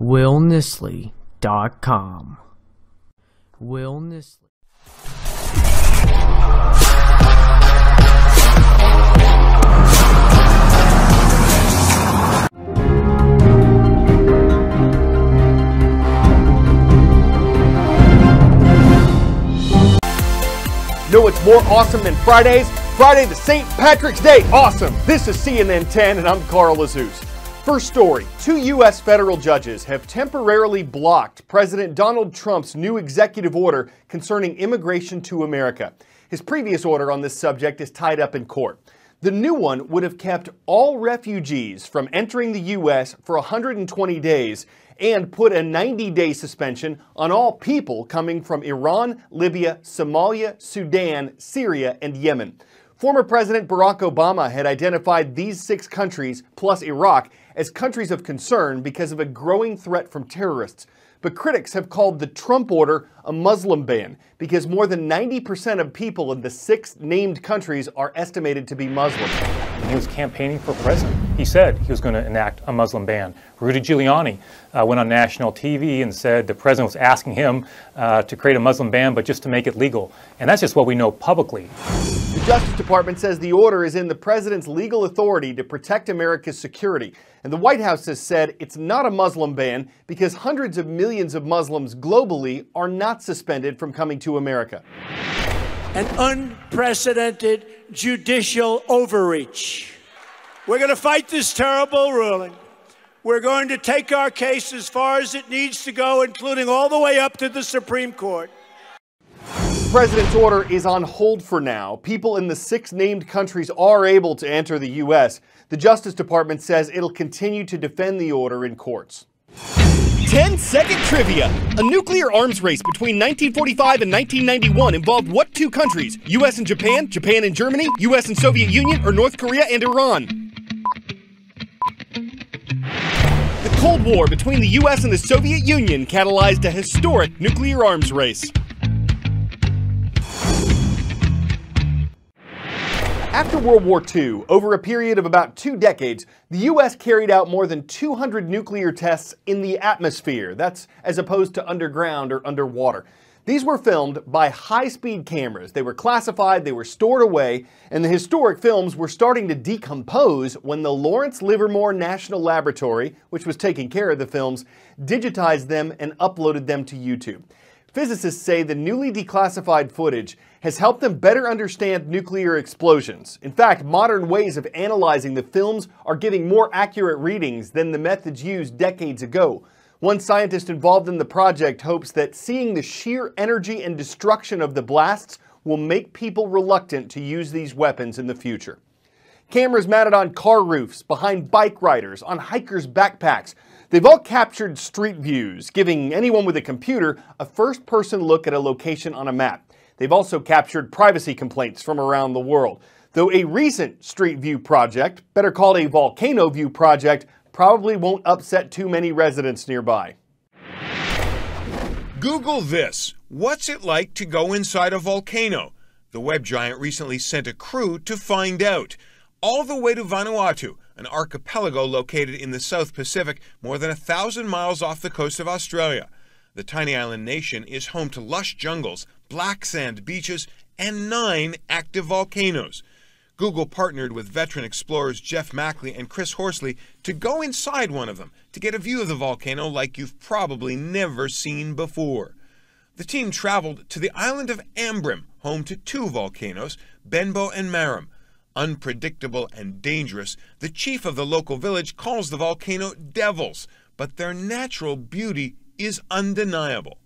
WillNisley.com. Will Nisley. Know what's more awesome than Fridays? Friday the St. Patrick's Day. Awesome. This is CNN 10 and I'm Carl Azuz. First story, 2 U.S. federal judges have temporarily blocked President Donald Trump's new executive order concerning immigration to America. His previous order on this subject is tied up in court. The new one would have kept all refugees from entering the U.S. for 120 days and put a 90-day suspension on all people coming from Iran, Libya, Somalia, Sudan, Syria, and Yemen. Former President Barack Obama had identified these 6 countries, plus Iraq, as countries of concern because of a growing threat from terrorists. But critics have called the Trump order a Muslim ban because more than 90% of people in the 6 named countries are estimated to be Muslim. When he was campaigning for president, he said he was going to enact a Muslim ban. Rudy Giuliani went on national TV and said the president was asking him to create a Muslim ban, but just to make it legal. And that's just what we know publicly. The Justice Department says the order is in the president's legal authority to protect America's security. And the White House has said it's not a Muslim ban because hundreds of millions of Muslims globally are not suspended from coming to America. An unprecedented judicial overreach. We're going to fight this terrible ruling. We're going to take our case as far as it needs to go, including all the way up to the Supreme Court. The president's order is on hold for now. People in the 6 named countries are able to enter the U.S. The Justice Department says it'll continue to defend the order in courts. 10-second trivia. A nuclear arms race between 1945 and 1991 involved what 2 countries? U.S. and Japan, Japan and Germany, U.S. and Soviet Union, or North Korea and Iran? The Cold War between the U.S. and the Soviet Union catalyzed a historic nuclear arms race. After World War II, over a period of about 2 decades, the U.S. carried out more than 200 nuclear tests in the atmosphere. That's as opposed to underground or underwater. These were filmed by high-speed cameras. They were classified, they were stored away, and the historic films were starting to decompose when the Lawrence Livermore National Laboratory, which was taking care of the films, digitized them and uploaded them to YouTube. Physicists say the newly declassified footage has helped them better understand nuclear explosions. In fact, modern ways of analyzing the films are giving more accurate readings than the methods used decades ago. One scientist involved in the project hopes that seeing the sheer energy and destruction of the blasts will make people reluctant to use these weapons in the future. Cameras mounted on car roofs, behind bike riders, on hikers' backpacks. They've all captured street views, giving anyone with a computer a first-person look at a location on a map. They've also captured privacy complaints from around the world. Though a recent Street View project, better called a Volcano View project, probably won't upset too many residents nearby. Google this. What's it like to go inside a volcano? The web giant recently sent a crew to find out. All the way to Vanuatu, an archipelago located in the South Pacific, more than 1,000 miles off the coast of Australia. The tiny island nation is home to lush jungles, black sand beaches, and 9 active volcanoes. Google partnered with veteran explorers Jeff Mackley and Chris Horsley to go inside one of them to get a view of the volcano like you've probably never seen before. The team traveled to the island of Ambrym, home to 2 volcanoes, Benbow and Marram. Unpredictable and dangerous, the chief of the local village calls the volcano devils, but their natural beauty is undeniable.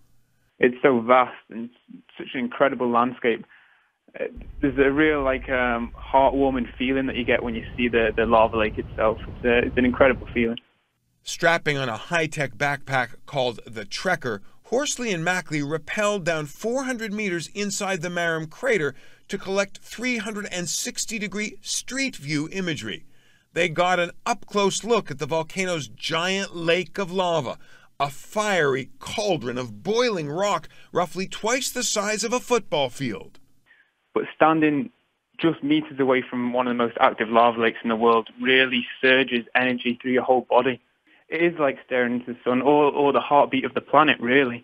It's so vast and such an incredible landscape. There's a real heartwarming feeling that you get when you see the lava lake itself. It's an incredible feeling. Strapping on a high-tech backpack called the Trekker, Horsley and Mackley rappelled down 400 meters inside the Marram crater to collect 360-degree street view imagery. They got an up-close look at the volcano's giant lake of lava, a fiery cauldron of boiling rock roughly twice the size of a football field. But standing just meters away from one of the most active lava lakes in the world really surges energy through your whole body. it is like staring into the sun, or the heartbeat of the planet, really.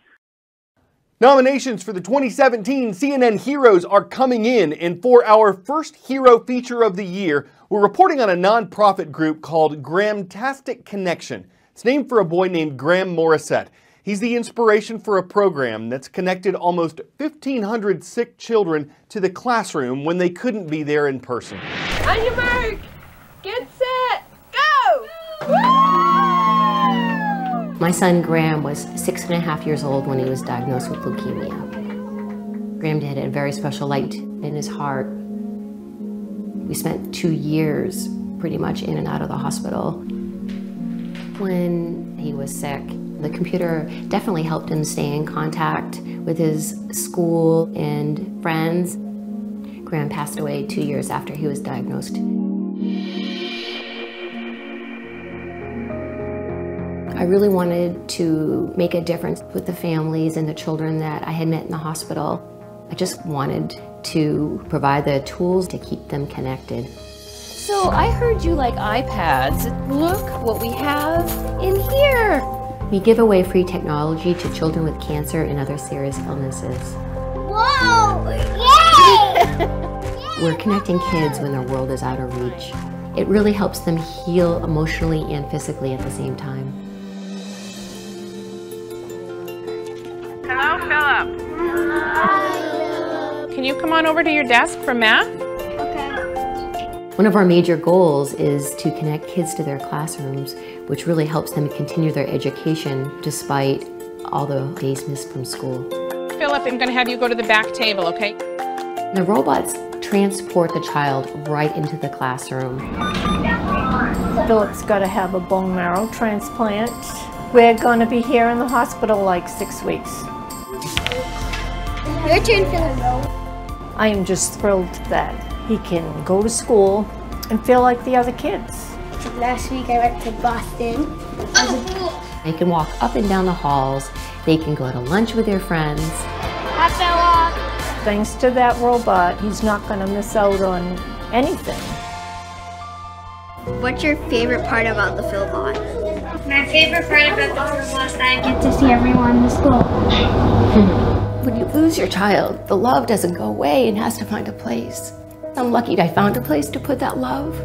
Nominations for the 2017 CNN Heroes are coming in, and for our first hero feature of the year, we're reporting on a nonprofit group called Grahamtastic Connection. It's named for a boy named Graham Morissette. He's the inspiration for a program that's connected almost 1,500 sick children to the classroom when they couldn't be there in person. On your mark, get set, go! My son Graham was 6.5 years old when he was diagnosed with leukemia. Graham had a very special light in his heart. We spent 2 years pretty much in and out of the hospital. When he was sick, the computer definitely helped him stay in contact with his school and friends. Graham passed away 2 years after he was diagnosed. I really wanted to make a difference with the families and the children that I had met in the hospital. I just wanted to provide the tools to keep them connected. So I heard you like iPads. Look what we have in here. We give away free technology to children with cancer and other serious illnesses. Whoa! Yay! We're connecting kids when their world is out of reach. It really helps them heal emotionally and physically at the same time. Hello, Philip. Can you come on over to your desk for math? One of our major goals is to connect kids to their classrooms, which really helps them continue their education despite all the days missed from school. Philip, I'm going to have you go to the back table, okay? The robots transport the child right into the classroom. Philip's got to have a bone marrow transplant. We're going to be here in the hospital like 6 weeks. Your turn, Philip. I am just thrilled that he can go to school and feel like the other kids. Last week I went to Boston. They can walk up and down the halls. They can go to lunch with their friends. Hi, Philip. Thanks to that robot, he's not going to miss out on anything. What's your favorite part about the Philbot? My favorite part about the Philbot is that I get to see everyone in the school. When you lose your child, the love doesn't go away and has to find a place. I'm lucky I found a place to put that love.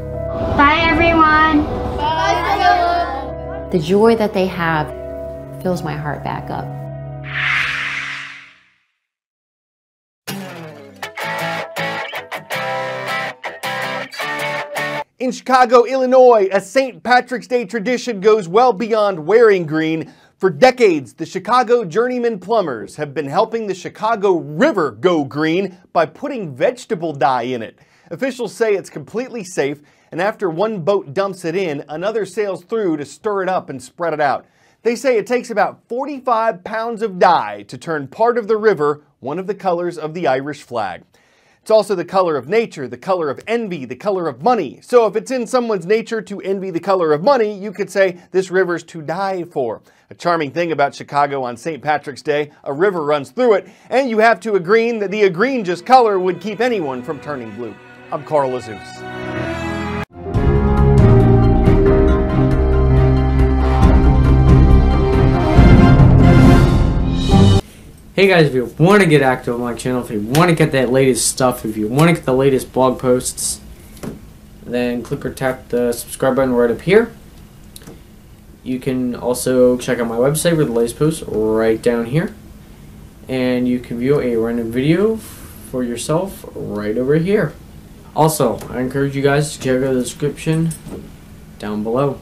Bye, everyone. Bye, Philip. The joy that they have fills my heart back up. In Chicago, Illinois, a St. Patrick's Day tradition goes well beyond wearing green. For decades, the Chicago Journeyman Plumbers have been helping the Chicago River go green by putting vegetable dye in it. Officials say it's completely safe, and after one boat dumps it in, another sails through to stir it up and spread it out. They say it takes about 45 pounds of dye to turn part of the river one of the colors of the Irish flag. It's also the color of nature, the color of envy, the color of money. So if it's in someone's nature to envy the color of money, you could say this river's to die for. A charming thing about Chicago on St. Patrick's Day, a river runs through it, and you have to agree that the egregious color would keep anyone from turning blue. I'm Carl Azus. Hey guys, if you want to get active on my channel, if you want to get that latest stuff, if you want to get the latest blog posts, then click or tap the subscribe button right up here. You can also check out my website with the latest posts right down here. And you can view a random video for yourself right over here. Also, I encourage you guys to check out the description down below.